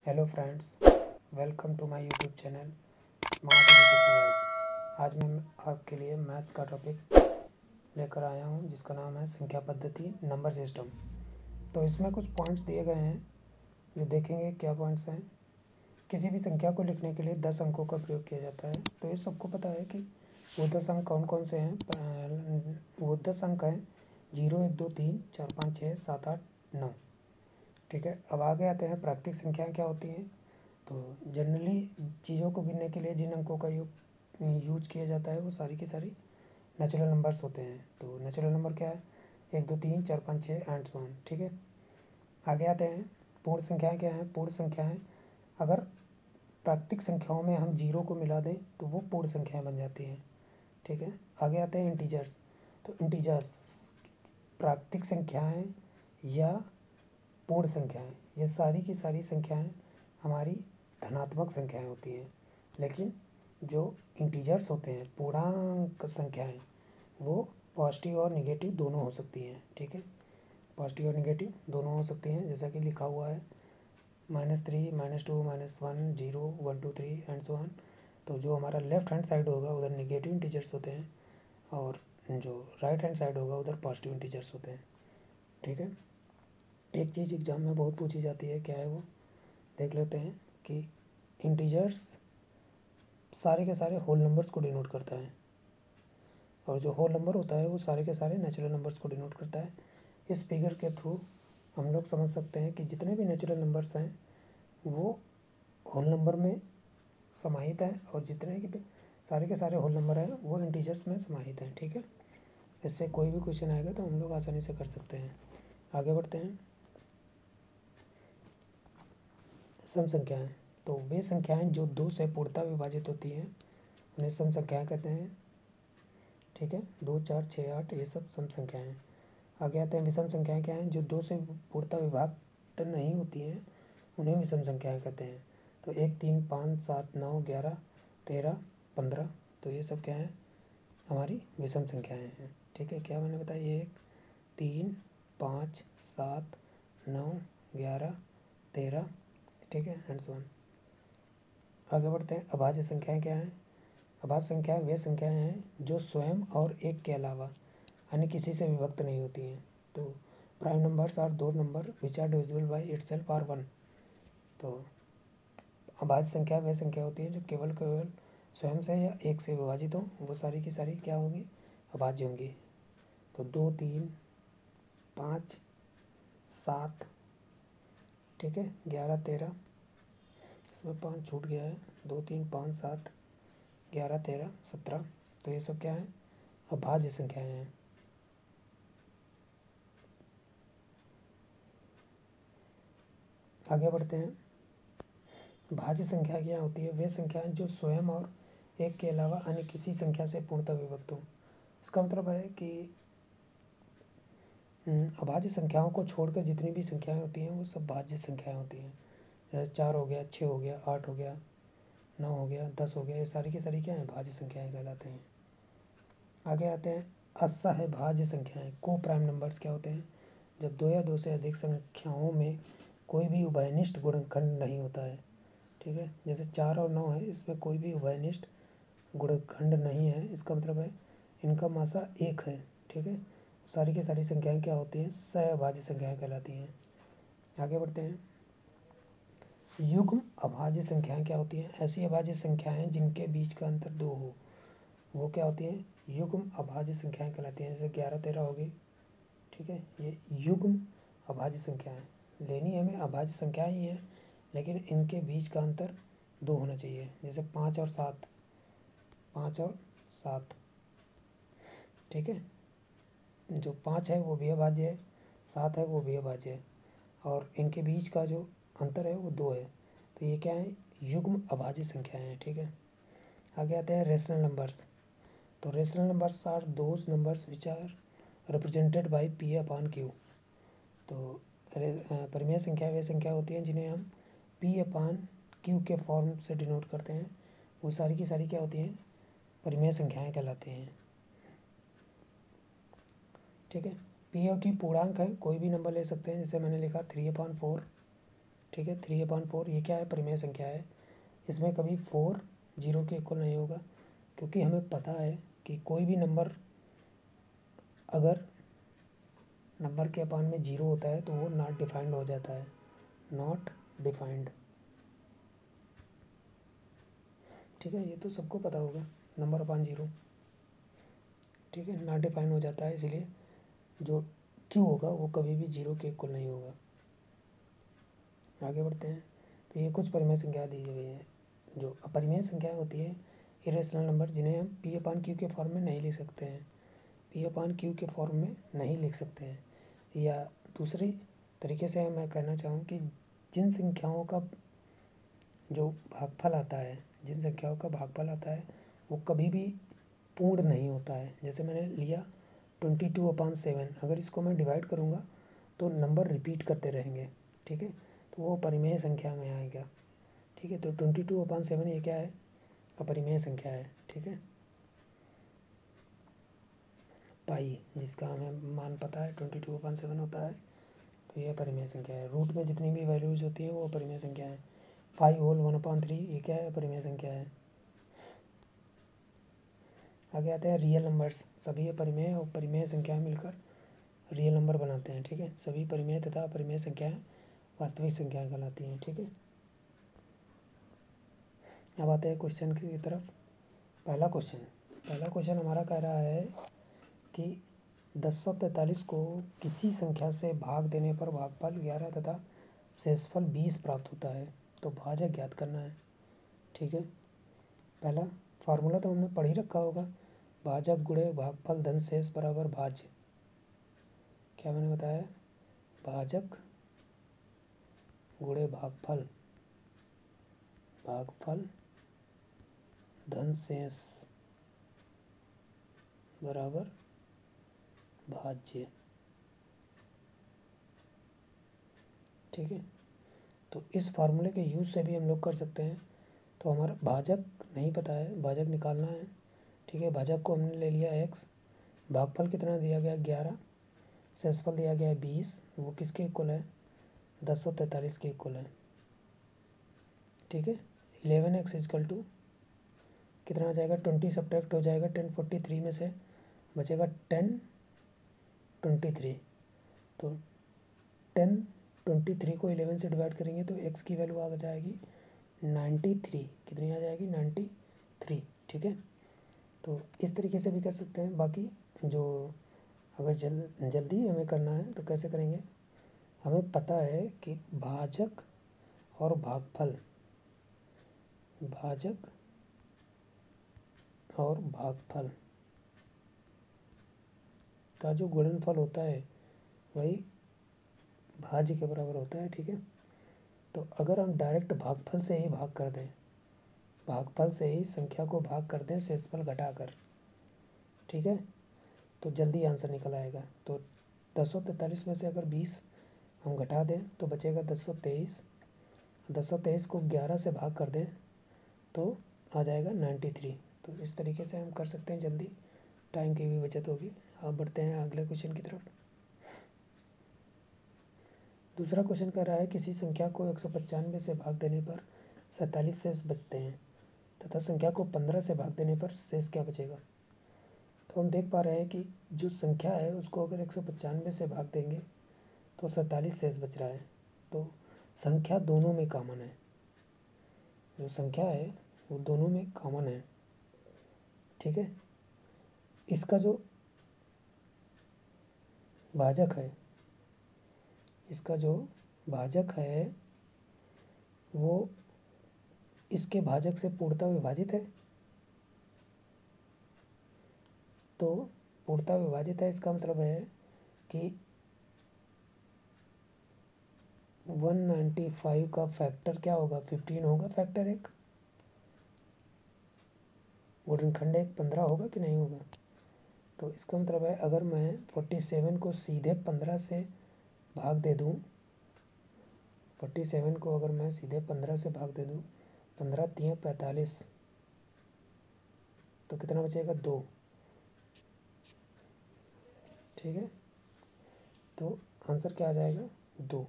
Hello friends, welcome to my YouTube channel smart education guide. आज मैं आपके लिए मैथ्स का टॉपिक लेकर आया हूं जिसका नाम है संख्या पद्धति नंबर सिस्टम। तो इसमें कुछ पॉइंट्स दिए गए हैं जो देखेंगे क्या पॉइंट्स हैं। किसी भी संख्या को लिखने के लिए 10 अंकों का प्रयोग किया जाता है। तो ये सबको पता है कि वो 10 अंक कौन कौन से हैं। वो 10 अंक हैं 0, 1, 2, 3, 4, 5, 6, 7, 8, 9। ठीक है, अब आगे आते हैं प्राकृतिक संख्याएँ क्या होती हैं। तो जनरली चीज़ों को गिनने के लिए जिन अंकों का यूज किया जाता है वो सारी की सारी नेचुरल नंबर्स होते हैं। तो नेचुरल नंबर क्या है? 1, 2, 3, 4, 5, 6 एंड सो ऑन। ठीक है, आगे आते हैं पूर्ण संख्याएं क्या हैं। पूर्ण संख्याएं अगर प्राकृतिक संख्याओं में हम जीरो को मिला दें तो वो पूर्ण संख्याएं बन जाती हैं। ठीक है, आगे आते हैं इंटीजर्स। तो इंटीजर्स प्राकृतिक संख्याएं या पूर्ण संख्याएं, ये सारी की सारी संख्याएं हमारी धनात्मक संख्याएं होती हैं। लेकिन जो इंटीजर्स होते हैं, पूर्णांक संख्याएं, वो पॉजिटिव और निगेटिव दोनों हो सकती हैं। ठीक है, पॉजिटिव और निगेटिव दोनों हो सकती हैं, जैसा कि लिखा हुआ है -3, -2, -1, 0, 1, 2, 3 एंड सो ऑन। तो जो हमारा लेफ्ट हैंड साइड होगा उधर निगेटिव इंटीजर्स होते हैं और जो राइट हैंड साइड होगा उधर पॉजिटिव इंटीजर्स होते हैं। ठीक है, एक चीज़ एग्जाम में बहुत पूछी जाती है, क्या है वो देख लेते हैं कि इंटीजर्स सारे के सारे होल नंबर्स को डिनोट करता है और जो होल नंबर होता है वो सारे के सारे नेचुरल नंबर्स को डिनोट करता है। इस फिगर के थ्रू हम लोग समझ सकते हैं कि जितने भी नेचुरल नंबर्स हैं वो होल नंबर में समाहित हैं और जितने के सारे के सारे होल नंबर हैं वो इंटीजर्स में समाहित हैं। ठीक है, इससे कोई भी क्वेश्चन आएगा तो हम लोग आसानी से कर सकते हैं। आगे बढ़ते हैं। सम संख्याएं, तो वे संख्याएं जो 2 से पूर्णतः विभाजित होती हैं उन्हें सम संख्याएं कहते हैं। ठीक है, 2, 4, 6, 8 ये सब सम संख्याएं हैं। आगे आते हैं विषम संख्याएं क्या हैं। जो 2 से पूर्णतः विभक्त नहीं होती हैं उन्हें विषम संख्याएं कहते हैं। तो 1, 3, 5, 7, 9, 11, 13, 15, तो ये सब क्या है? हमारी विषम संख्याएं हैं। ठीक है, क्या मैंने बताया? 1, 3, 5, 7, 9, 11, 13। ठीक है, एंड सो ऑन। आगे बढ़ते हैं। अभाज्य संख्याएं क्या हैं। अभाज्य संख्याएं वे संख्याएं हैं जो स्वयं और एक के अलावा अन्य किसी से विभक्त नहीं होती हैं। तो prime numbers are those number which are divisible by itself or 1। तो अभाज्य संख्या वे संख्या होती है जो केवल केवल स्वयं से या एक से विभाजित हो, वो सारी की सारी क्या होगी? अभाज्य होंगी। तो 2, 3, 5, 7, ठीक है, 11, 13, इसमें 5 छूट गया है। 2, 3, 5, 7, 11, 13, 17, तो ये सब क्या है? अभाज्य संख्याएं हैं। आगे बढ़ते हैं। भाज्य संख्या क्या होती है? वे संख्याएं जो स्वयं और एक के अलावा अन्य किसी संख्या से पूर्णतः विभक्त हो। इसका मतलब है कि अभाज्य संख्याओं को छोड़कर जितनी भी संख्याएं होती हैं वो सब भाज्य संख्याएं होती हैं। जैसे 4 हो गया, 6 हो गया, 8 हो गया, 9 हो गया, 10 हो गया, ये सारी की सारी क्या है? भाज्य संख्याएं कहलाते हैं। आगे आते हैं असहभाज्य संख्याएं। को प्राइम नंबर्स क्या होते हैं? जब 2 या 2 से अधिक संख्याओं में कोई भी उभयनिष्ठ गुणनखंड नहीं होता है। ठीक है, जैसे 4 और 9 है, इसमें कोई भी उभयनिष्ठ गुणनखंड नहीं है। इसका मतलब है इनका मासा 1 है। ठीक है, सारी की सारी संख्याएं क्या होती हैं? सहभाज्य संख्याएं कहलाती हैं। आगे बढ़ते हैं। युग्म अभाज्य संख्याएं क्या होती हैं? ऐसी अभाज्य संख्याएं जिनके बीच का अंतर 2 हो, वो क्या होती हैं? युग्म अभाज्य संख्याएं कहलाती हैं। जैसे 11, 13 हो गई। ठीक है, ये युग्म अभाज्य संख्याएं लेनी हमें अभाज्य संख्याएं ही हैं, लेकिन इनके बीच का अंतर 2 होना चाहिए। जैसे 5 और 7, 5 और 7। ठीक है, जो 5 है वो भी अभाज्य है, 7 है वो भी अभाज्य है, और इनके बीच का जो अंतर है वो 2 है। तो ये क्या है? युग्म अभाज्य संख्याएं हैं। ठीक है, आगे आते हैं रेशनल नंबर्स। तो rational numbers are those numbers which are represented by P upon Q. तो परिमेय संख्या वे संख्या होती हैं जिन्हें हम पी अपॉन क्यू के फॉर्म से डिनोट करते हैं। वो सारी की सारी क्या होती हैं? परिमेय संख्याएं कहलाते हैं। ठीक है, पी और क्यू पूर्णांक है, कोई भी नंबर ले सकते हैं। जैसे मैंने लिखा 3/4, ठीक है। 3/4 ये क्या है, परिमेय संख्या है। इसमें कभी 4 0 के इक्वल नहीं होगा, क्योंकि हमें पता है कि कोई भी नंबर अगर नंबर के अपान में 0 होता है तो वो नॉट डिफाइंड हो जाता है, नॉट डिफाइंड। ठीक है, ये तो सबको पता होगा, नंबर अपान 0, ठीक है, नॉट डिफाइंड हो जाता है, इसलिए जो क्यू होगा वो कभी भी 0 के इक्वल नहीं होगा। आगे बढ़ते हैं। तो ये कुछ परिमेय संख्या दी गई है। जो अपरिमेय संख्याएं होती है, इरेशनल नंबर, जिन्हें हम P/Q के फॉर्म में नहीं लिख सकते हैं, P/Q के फॉर्म में नहीं लिख सकते हैं। या दूसरी तरीके से मैं कहना चाहूँ कि जिन संख्याओं का जो भागफल आता है, जिन संख्याओं का भागफल आता है वो कभी भी पूर्ण नहीं होता है। जैसे मैंने लिया 22/7, अगर इसको मैं डिवाइड करूँगा तो नंबर रिपीट करते रहेंगे, ठीक है, तो वो परिमेय संख्या में आएगा। ठीक है, तो 22/7 ये क्या है, अपरिमेय संख्या है। ठीक है, पाई जिसका हमें मान पता है 22/7 होता है, तो ये अपरिमेय संख्या है। रूट में जितनी भी वैल्यूज होती है वो अपरिमेय संख्या है। 5 होल 1/3 ये क्या है, अपरिमेय संख्या है। आगे आते हैं रियल नंबर्स। सभी अपरिमेय और परिमेय संख्याएं मिलकर रियल नंबर बनाते हैं। ठीक है, सभी परिमेय तथा अपरिमेय संख्याएं वास्तविक संख्याएं कहलाती हैं। ठीक है, अब आते हैं क्वेश्चन की तरफ। पहला क्वेश्चन हमारा कह रहा है कि 1043 को किसी संख्या से भाग देने पर भागफल 11 तथा शेषफल 20 प्राप्त होता है, तो भाजक ज्ञात करना है। ठीक है, पहला फार्मूला तो हमने पढ़ ही रखा होगा, भाजक गुणे भागफल धन शेष बराबर भाज्य। क्या मैंने बताया, भाजक गुणे भागफल धन शेष बराबर भाज्य। ठीक है, तो इस फार्मूले के यूज से भी हम लोग कर सकते हैं। तो हमारा भाजक नहीं पता है, भाजक निकालना है। ठीक है, भाजक को हमने ले लिया x, भागफल कितना दिया गया 11, शेषफल दिया गया 20, वो किसके इक्वल है, 1043 के इक्वल है। ठीक है, 11x इजकल टू कितना आ जाएगा, 20 सब्ट्रैक्ट हो जाएगा 1043 में से, बचेगा 1023। तो 1023 को 11 से डिवाइड करेंगे तो x की वैल्यू आ जाएगी 93। कितनी आ जाएगी, 93। ठीक है, तो इस तरीके से भी कर सकते हैं। बाकी जो अगर जल्दी हमें करना है तो कैसे करेंगे, हमें पता है कि भाजक और भागफल का जो गुणनफल होता है वही भाज्य के बराबर होता है। ठीक है, तो अगर हम डायरेक्ट भागफल से ही भाग कर दें, भागफल से ही संख्या को भाग कर दें शेषफल घटाकर, ठीक है, तो जल्दी आंसर निकल आएगा। तो 1043 में से अगर 20 हम घटा दें तो बचेगा 1023। 1023 को 11 से भाग कर दें तो आ जाएगा 93। तो इस तरीके से हम कर सकते हैं, जल्दी, टाइम की भी बचत होगी। अब बढ़ते हैं अगले क्वेश्चन की तरफ। दूसरा क्वेश्चन कह रहा है किसी संख्या को 195 से भाग देने पर 47 शेष बचते हैं तथा संख्या को 15 से भाग देने पर शेष क्या बचेगा। तो हम देख पा रहे हैं कि जो संख्या है उसको अगर 195 से भाग देंगे तो 47 शेष बच रहा है। तो संख्या दोनों में कॉमन है, जो संख्या है वो दोनों में कॉमन है। ठीक है, इसका जो भाजक है वो इसके भाजक से पूर्णतः विभाजित है। तो पूर्णतः विभाजित है, इसका मतलब है कि 195 का फैक्टर क्या होगा, 15 होगा, फैक्टर एक गुणनखंड एक 15 होगा कि नहीं होगा। तो इसका मतलब है अगर मैं 47 को सीधे 15 से भाग दे दूँ, 47 को अगर मैं सीधे 15 से भाग दे दूँ, 15 3 45, तो कितना बचेगा, 2। ठीक है, तो आंसर क्या आ जाएगा, 2।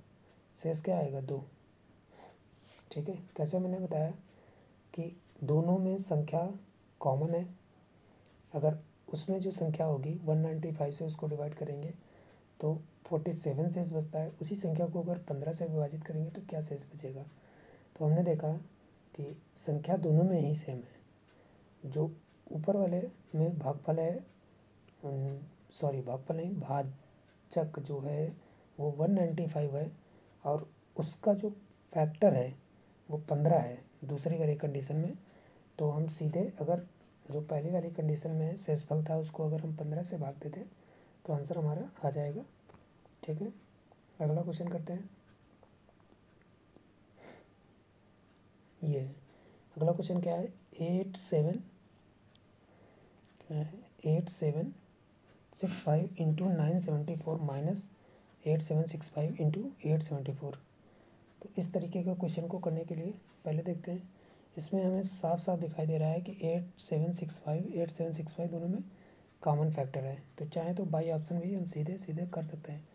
शेष क्या आएगा, 2। ठीक है। कैसे मैंने बताया कि दोनों में संख्या कॉमन है, अगर उसमें जो संख्या होगी 195 से उसको डिवाइड करेंगे तो 47 शेष बचता है। उसी संख्या को अगर 15 से विभाजित करेंगे तो क्या शेष बचेगा। तो हमने देखा कि संख्या दोनों में ही सेम है। जो ऊपर वाले में भागफल है, भागफल नहीं, भाजक जो है वो 195 है और उसका जो फैक्टर है वो 15 है दूसरी वाली कंडीशन में। तो हम सीधे अगर जो पहली वाली कंडीशन में शेषफल था उसको अगर हम 15 से भाग देते तो आंसर हमारा आ जाएगा। ठीक है, अगला क्वेश्चन करते हैं। ये अगला क्वेश्चन क्या है, 8765 इंटू 974 माइनस 8765 इंटू 874। तो इस तरीके का क्वेश्चन को करने के लिए पहले देखते हैं, इसमें हमें साफ साफ दिखाई दे रहा है कि 8765 दोनों में कॉमन फैक्टर है। तो चाहे तो बाई ऑप्शन भी हम सीधे सीधे कर सकते हैं।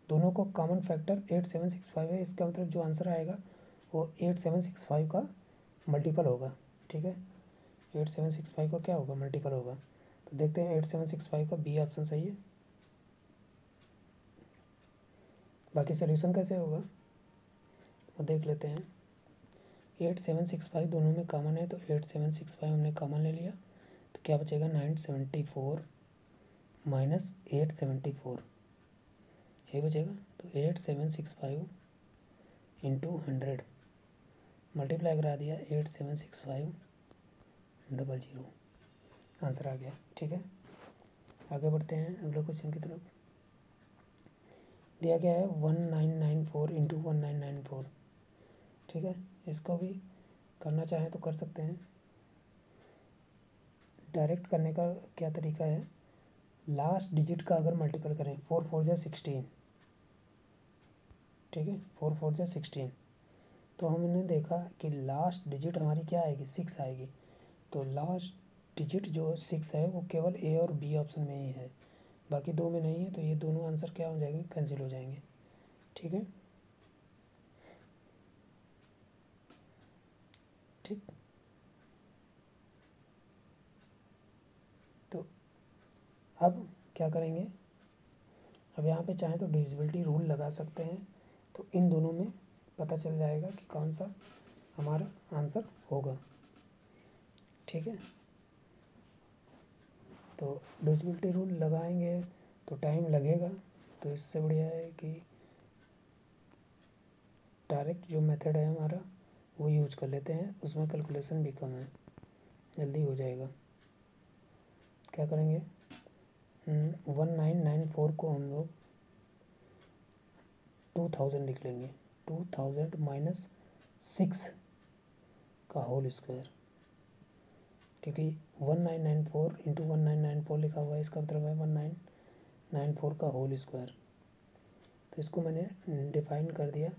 दोनों को कॉमन फैक्टर 8765 है, इसका मतलब जो आंसर आएगा वो 8765 का मल्टीपल होगा। ठीक है, 8765 का क्या होगा, मल्टीपल होगा। तो देखते हैं 8765 का बी ऑप्शन सही है। बाकी सोल्यूशन कैसे होगा वो देख लेते हैं। 8765 दोनों में कॉमन है तो 8765 हमने कॉमन ले लिया तो क्या बचेगा, 974 माइनस 874 ये बचेगा। तो 8765 इंटू 100 मल्टीप्लाई करा दिया 876500, आंसर आ गया। ठीक है, आगे बढ़ते हैं अगले क्वेश्चन की तरफ। दिया गया है 1994 इंटू 1994। ठीक है, इसको भी करना चाहें तो कर सकते हैं। डायरेक्ट करने का क्या तरीका है, लास्ट डिजिट का अगर मल्टीपल करें 4 4 जा 16। ठीक है, 4 4 जा 16। तो हमने देखा कि लास्ट डिजिट हमारी क्या आएगी, 6 आएगी। तो लास्ट डिजिट जो 6 है वो केवल ए और बी ऑप्शन में ही है, बाकी दो में नहीं है। तो ये दोनों आंसर क्या हो जाएंगे, कैंसिल हो जाएंगे। ठीक है, ठीक। तो अब क्या करेंगे, अब यहाँ पे चाहें तो डिविजिबिलिटी रूल लगा सकते हैं, तो इन दोनों में पता चल जाएगा कि कौन सा हमारा आंसर होगा। ठीक है, तो डिविजिबिलिटी रूल लगाएंगे तो टाइम लगेगा, तो इससे बढ़िया है कि डायरेक्ट जो मेथड है हमारा वो यूज कर लेते हैं, उसमें कैलकुलेशन भी कम है, जल्दी हो जाएगा। क्या करेंगे, 1994 को हम लोग 2000 लिख लेंगे। 2000 माइनस 6 का होल स्क्वायर, क्योंकि 1994 इंटू 1994 लिखा हुआ है, इसका मतलब है 1994 का होल स्क्वायर। तो इसको मैंने डिफाइन कर दिया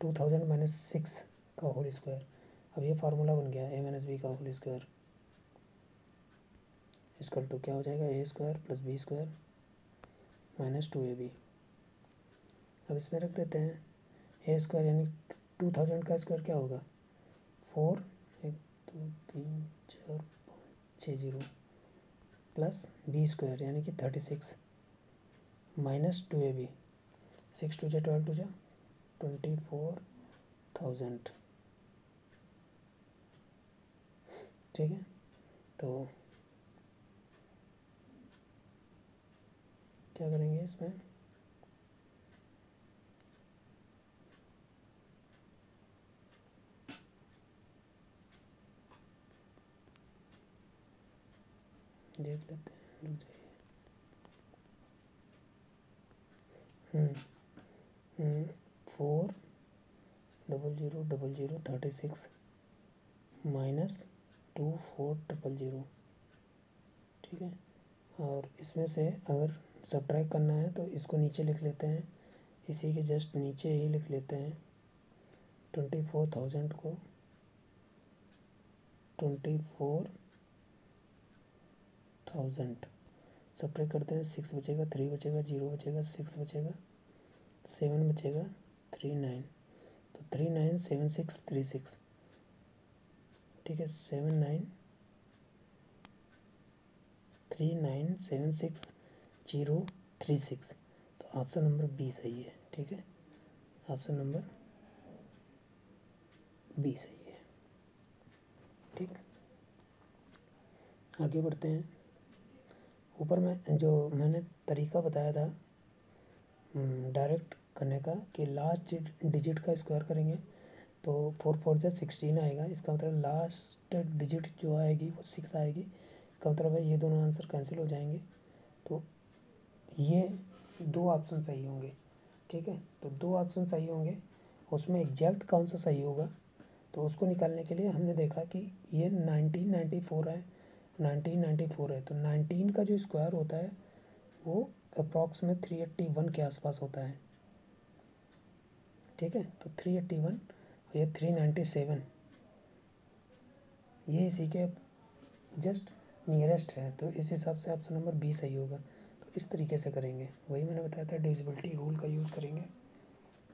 2000 माइनस 6 का होल स्क्वायर। अब ये फार्मूला बन गया ए माइनस बी का होल स्क्वायर इसकल टू क्या हो जाएगा, A square plus B square minus 2ab। अब इसमें रख देते हैं ए स्क्वायर यानी 2000 का स्क्वायर क्या होगा, 4 1 2 3 4 5 6 0 प्लस बी स्क्वायर यानी कि 36 माइनस 2ab। 6 2 जा 12 2 जा 24,000। ठीक है, तो क्या करेंगे इसमें, देख लेते हैं, रुक जाइए। 4000036 माइनस 24,000। ठीक है, और इसमें से अगर सब्ट्रैक्ट करना है तो इसको नीचे लिख लेते हैं, इसी के जस्ट नीचे ही लिख लेते हैं। 24,000 को 24,000 सब्ट्रैक्ट करते हैं, 6 बचेगा, 3 बचेगा, 0 बचेगा, 6 बचेगा, 7 बचेगा, 3 9। तो तो 397636, ठीक है, 397636, तो ऑप्शन नंबर बी सही है, ठीक है, ऑप्शन नंबर बी सही है, ठीक। आगे बढ़ते हैं। ऊपर में जो मैंने तरीका बताया था डायरेक्ट करने का कि लास्ट डिजिट का स्क्वायर करेंगे तो 4 4 जा 16 आएगा। इसका मतलब लास्ट डिजिट जो आएगी वो 6 आएगी। इसका मतलब है ये दोनों आंसर कैंसिल हो जाएंगे, तो ये दो ऑप्शन सही होंगे, ठीक है। तो दो ऑप्शन सही होंगे, उसमें एग्जैक्ट कौन सा सही होगा तो उसको निकालने के लिए हमने देखा कि ये 1994 है, 1994 है, तो 19 का जो स्क्वायर होता है वो अप्रॉक्स में 381 के आसपास होता है, ठीक है। तो 381 और ये 397, ये इसी के जस्ट नियरेस्ट है, तो इस हिसाब से ऑप्शन नंबर बी सही होगा। तो इस तरीके से करेंगे, वही मैंने बताया था डिविजिबिलिटी रूल का यूज़ करेंगे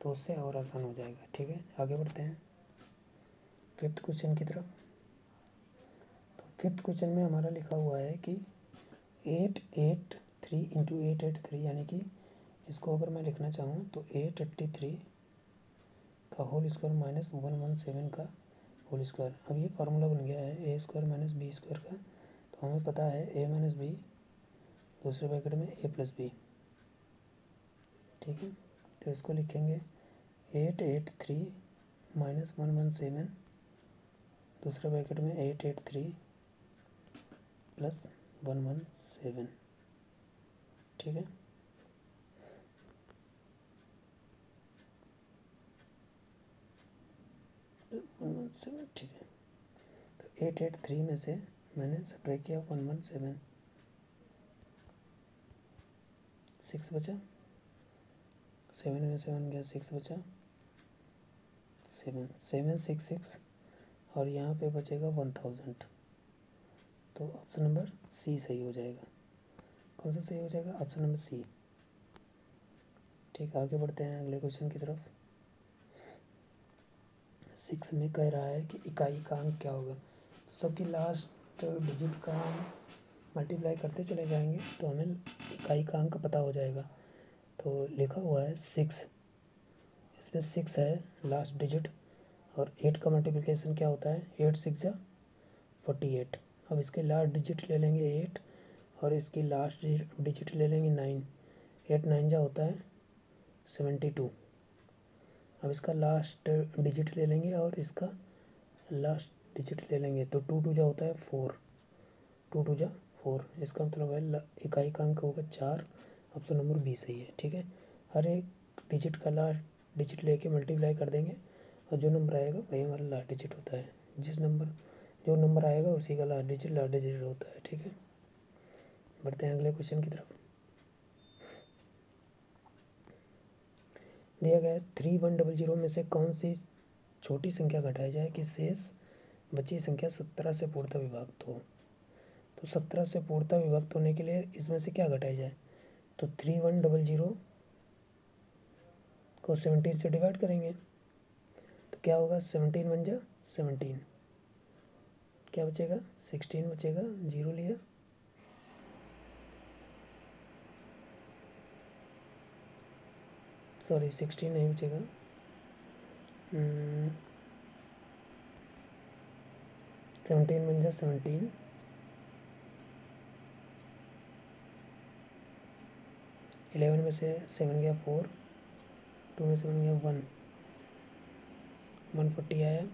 तो उससे और आसान हो जाएगा, ठीक है। आगे बढ़ते हैं फिफ्थ क्वेश्चन की तरफ। तो फिफ्थ क्वेश्चन में हमारा लिखा हुआ है कि 883 इंटू 883, यानी कि इसको अगर मैं लिखना चाहूँ तो 883 का होल स्क्वायर माइनस 117 का होल स्क्वायर। अब ये फार्मूला बन गया है ए स्क्वायर माइनस बी स्क्वायर का, तो हमें पता है ए माइनस बी दूसरे ब्रैकेट में ए प्लस बी, ठीक है। तो इसको लिखेंगे 883 माइनस 117 दूसरे ब्रैकेट में 883 प्लस 117, ठीक है। ठीक है। तो 883 में से मैंने सब्ट्रैक्ट किया 117, 6 बचा, 7 में 7 गया, 6 बचा, 766 और यहाँ पे बचेगा 1000, तो ऑप्शन नंबर सी सही हो जाएगा। कौन सा सही हो जाएगा? ऑप्शन नंबर सी, ठीक। आगे बढ़ते हैं अगले क्वेश्चन की तरफ। 6 में कह रहा है कि इकाई का अंक क्या होगा। तो सबकी लास्ट डिजिट का हम मल्टीप्लाई करते चले जाएंगे तो हमें इकाई का अंक पता हो जाएगा। तो लिखा हुआ है 6, इसमें 6 है लास्ट डिजिट, और 8 का मल्टीप्लिकेशन क्या होता है, 8 6 जा 48। अब इसके लास्ट डिजिट ले लेंगे 8 और इसकी लास्ट डिजिट ले लेंगे 9, 8 9 जा होता है 72। अब इसका लास्ट डिजिट ले लेंगे और इसका लास्ट डिजिट ले लेंगे तो 2 2 जा होता है 4, 2 2 जा 4। इसका मतलब है इकाई का अंक होगा 4, ऑप्शन नंबर बी सही है, ठीक है। हर एक डिजिट का लास्ट डिजिट लेके मल्टीप्लाई कर देंगे और जो नंबर आएगा वही हमारा लास्ट डिजिट होता है। जो नंबर आएगा उसी का लास्ट डिजिट होता है, ठीक है। बढ़ते हैं अगले क्वेश्चन की तरफ। दिया गया 3100 में से कौन सी छोटी संख्या घटाई जाए कि शेष बची संख्या 17 से पूर्णतः विभक्त हो। तो 17 से पूर्णतः विभक्त होने के लिए इसमें से क्या घटाई जाए, तो 3100 को 17 से डिवाइड करेंगे तो क्या होगा, 17 बन जा 17, क्या बचेगा 16 बचेगा, 0 लिया, सॉरी 16 नहीं बचेगा, 17 बन जा 17, 11 में से 7 गया 4, 2 में 7 गया 1, 140 आया।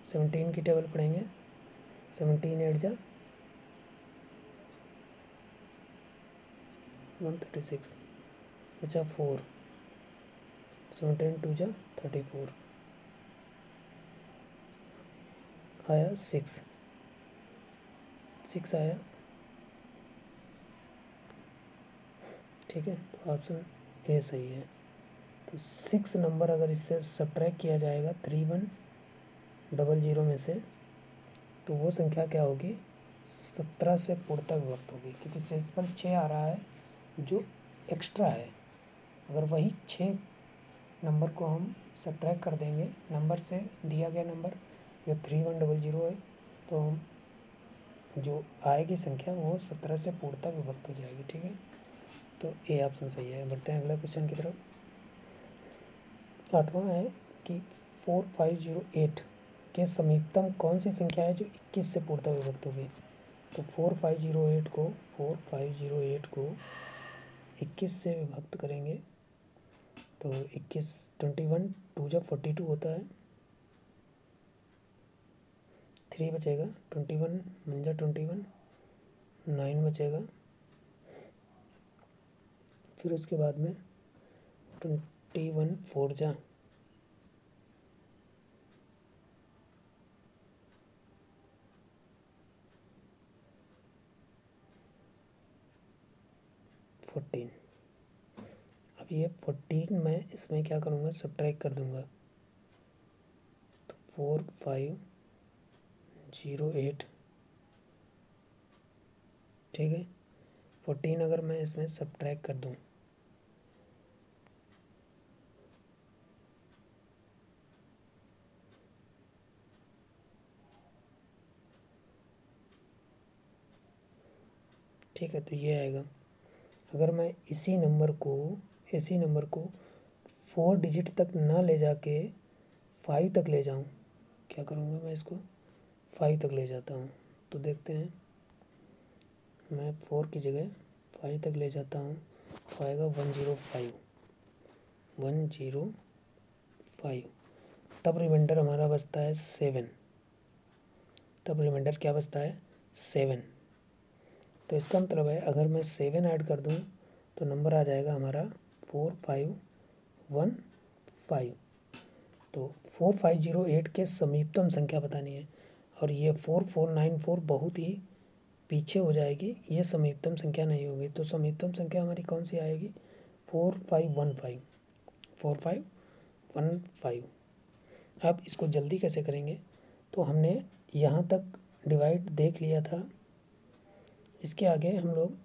17 की टेबल पढ़ेंगे, 17 8 जा 136, बचा 4, 17 2 जा 34, आया 6 आया, ठीक है। तो ऑप्शन ए सही है। तो 6 नंबर अगर इससे सब्ट्रैक्ट किया जाएगा 3100 में से तो वो संख्या क्या होगी, 17 से पूर्णतः विभक्त होगी, क्योंकि शेषफल 6 आ रहा है जो एक्स्ट्रा है। अगर वही 6 नंबर को हम सब्ट्रैक्ट कर देंगे नंबर से, दिया गया नंबर जो 3100 है, तो जो आएगी संख्या वो 17 से पूर्णतः विभक्त हो जाएगी। ठीक है, तो ए ऑप्शन सही है। बढ़ते हैं अगला क्वेश्चन की तरफ। 8वां है कि 4508 के समीपतम कौन सी संख्या है जो 21 से पूर्णतः विभक्त होगी। तो 4508 को 21 से विभक्त करेंगे तो 21 21 2 जब 42 होता है, 3 बचेगा, 21 मंजा 21, 9 बचेगा, फिर उसके बाद में 21 4 जा 14। अब ये 14 मैं इसमें क्या करूँगा, सब्ट्रैक्ट कर दूँगा, तो 4508, ठीक है। 14 अगर मैं इसमें सब्ट्रैक्ट कर दूँ, ठीक है, तो ये आएगा। अगर मैं इसी नंबर को 4 डिजिट तक ना ले जाके 5 तक ले जाऊं, क्या करूँगा, मैं इसको 5 तक ले जाता हूँ, तो देखते हैं, मैं 4 की जगह 5 तक ले जाता हूँ तो आएगा 105। तब रिमाइंडर हमारा बचता है 7। तब रिमाइंडर क्या बचता है, 7। तो इसका मतलब है अगर मैं 7 ऐड कर दूँ तो नंबर आ जाएगा हमारा 4515। तो 4508 के समीपतम संख्या बतानी है, और ये 4494 बहुत ही पीछे हो जाएगी, ये समीपतम संख्या नहीं होगी। तो समीपतम संख्या हमारी कौन सी आएगी, 4515। 4515। अब इसको जल्दी कैसे करेंगे, तो हमने यहाँ तक डिवाइड देख लिया था, इसके आगे हम लोग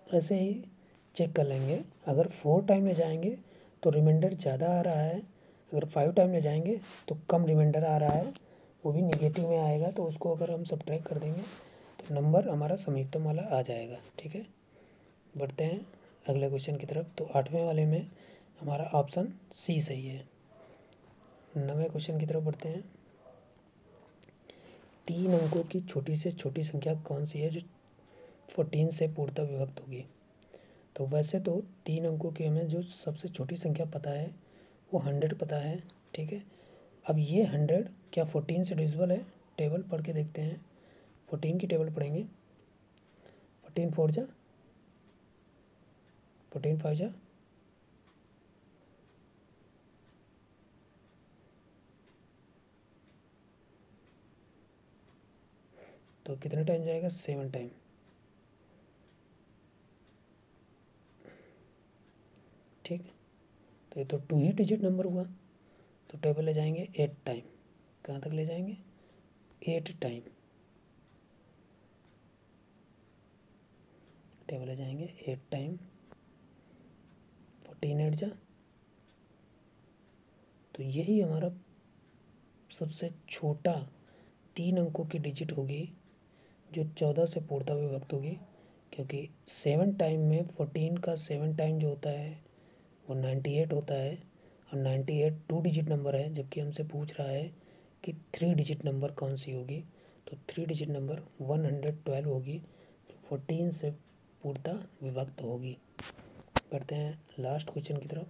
ऐसे ही चेक कर लेंगे। अगर 4 टाइम ले जाएंगे तो रिमाइंडर ज़्यादा आ रहा है, अगर 5 टाइम ले जाएंगे तो कम रिमाइंडर आ रहा है, वो भी निगेटिव में आएगा, तो उसको अगर हम सब्ट्रैक्ट कर देंगे तो नंबर हमारा समीपतम वाला आ जाएगा। ठीक है, बढ़ते हैं अगले क्वेश्चन की तरफ। तो 8वें वाले में हमारा ऑप्शन सी सही है। 9वें क्वेश्चन की तरफ बढ़ते हैं। 3 अंकों की छोटी से छोटी संख्या कौन सी है जो 14 से पूर्णतः विभक्त होगी। तो वैसे तो 3 अंकों की हमें जो सबसे छोटी संख्या पता है वो 100 पता है। ठीक है, अब ये 100 क्या 14 से डिविजिबल है, टेबल पढ़ के देखते हैं। 14 की टेबल पढ़ेंगे, 14 4 जा 14 5 जा, तो कितना टाइम जाएगा, 7 टाइम। ठीक, तो ये तो 2 ही डिजिट नंबर हुआ, तो टेबल ले जाएंगे 8 टाइम। कहाँ तक ले जाएंगे, 8 टाइम। टेबल ले जाएंगे 8 टाइम, 14 8 जा, तो यही हमारा सबसे छोटा 3 अंकों की डिजिट होगी जो 14 से पूर्णतः विभक्त होगी, क्योंकि 7 टाइम में 14 का 7 टाइम जो होता है वो 98 होता है, और 98 2 डिजिट नंबर है, जबकि हमसे पूछ रहा है कि 3 डिजिट नंबर कौन सी होगी। तो 3 डिजिट नंबर 112 होगी, जो 14 से पूर्णतः विभक्त होगी। बढ़ते हैं लास्ट क्वेश्चन की तरफ।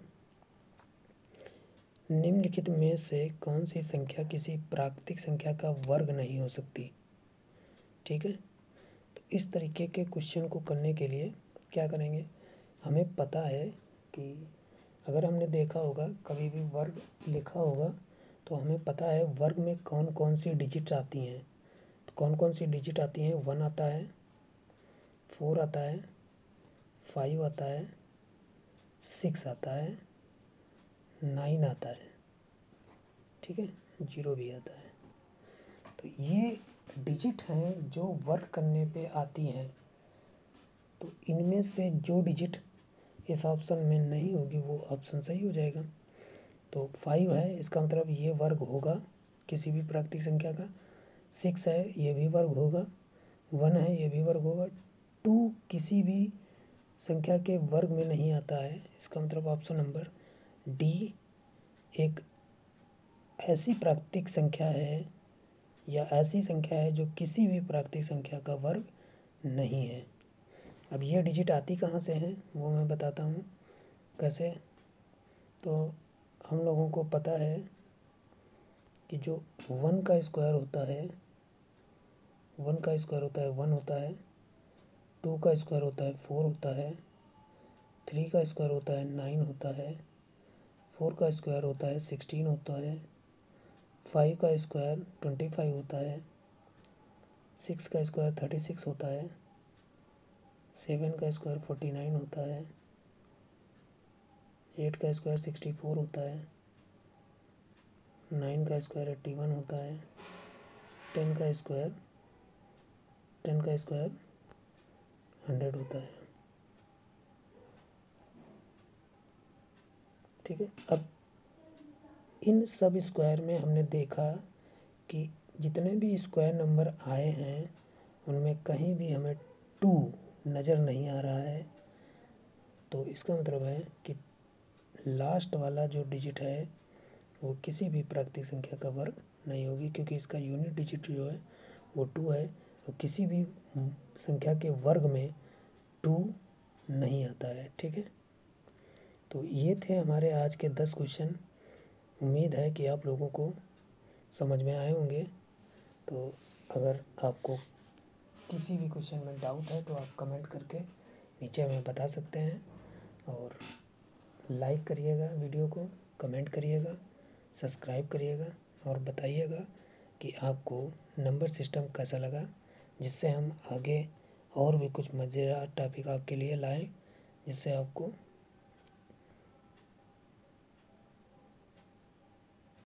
निम्नलिखित में से कौन सी संख्या किसी प्राकृतिक संख्या का वर्ग नहीं हो सकती। ठीक है, तो इस तरीके के क्वेश्चन को करने के लिए क्या करेंगे, हमें पता है कि अगर हमने देखा होगा कभी भी वर्ग लिखा होगा तो हमें पता है वर्ग में कौन कौन सी डिजिट्स आती हैं। तो कौन कौन सी डिजिट आती हैं, 1 आता है, 4 आता है, 5 आता है, 6 आता है, 9 आता है, ठीक है, 0 भी आता है। तो ये डिजिट हैं जो वर्क करने पे आती हैं। तो इनमें से जो डिजिट इस ऑप्शन में नहीं होगी वो ऑप्शन सही हो जाएगा। तो 5 है, इसका मतलब ये वर्ग होगा किसी भी प्राकृतिक संख्या का। 6 है, ये भी वर्ग होगा। 1 है, ये भी वर्ग होगा। 2 किसी भी संख्या के वर्ग में नहीं आता है। इसका मतलब ऑप्शन नंबर डी एक ऐसी प्राकृतिक संख्या है या ऐसी संख्या है जो किसी भी प्राकृतिक संख्या का वर्ग नहीं है। अब ये डिजिट आती कहाँ से हैं वो मैं बताता हूँ कैसे। तो हम लोगों को पता है कि जो 1 का स्क्वायर होता है 1 का स्क्वायर होता है 1 होता है। 2 का स्क्वायर होता है 4 होता है। 3 का स्क्वायर होता है 9 होता है। 4 का स्क्वायर होता है 16 होता है। 5 का स्क्वायर 25 होता है। 6 का स्क्वायर 36 होता है। 7 का स्क्वायर 49 होता है। 8 का स्क्वायर 64 होता है। 9 का स्क्वायर 81 होता है। 10 का स्क्वायर 100 होता है। ठीक है। अब इन सब स्क्वायर में हमने देखा कि जितने भी स्क्वायर नंबर आए हैं उनमें कहीं भी हमें 2 नज़र नहीं आ रहा है। तो इसका मतलब है कि लास्ट वाला जो डिजिट है वो किसी भी प्राकृतिक संख्या का वर्ग नहीं होगी, क्योंकि इसका यूनिट डिजिट जो है वो 2 है। तो किसी भी संख्या के वर्ग में 2 नहीं आता है। ठीक है। तो ये थे हमारे आज के 10 क्वेश्चन। उम्मीद है कि आप लोगों को समझ में आए होंगे। तो अगर आपको किसी भी क्वेश्चन में डाउट है तो आप कमेंट करके नीचे हमें बता सकते हैं। और लाइक करिएगा वीडियो को, कमेंट करिएगा, सब्सक्राइब करिएगा और बताइएगा कि आपको नंबर सिस्टम कैसा लगा, जिससे हम आगे और भी कुछ मज़ेदार टॉपिक आपके लिए लाएं, जिससे आपको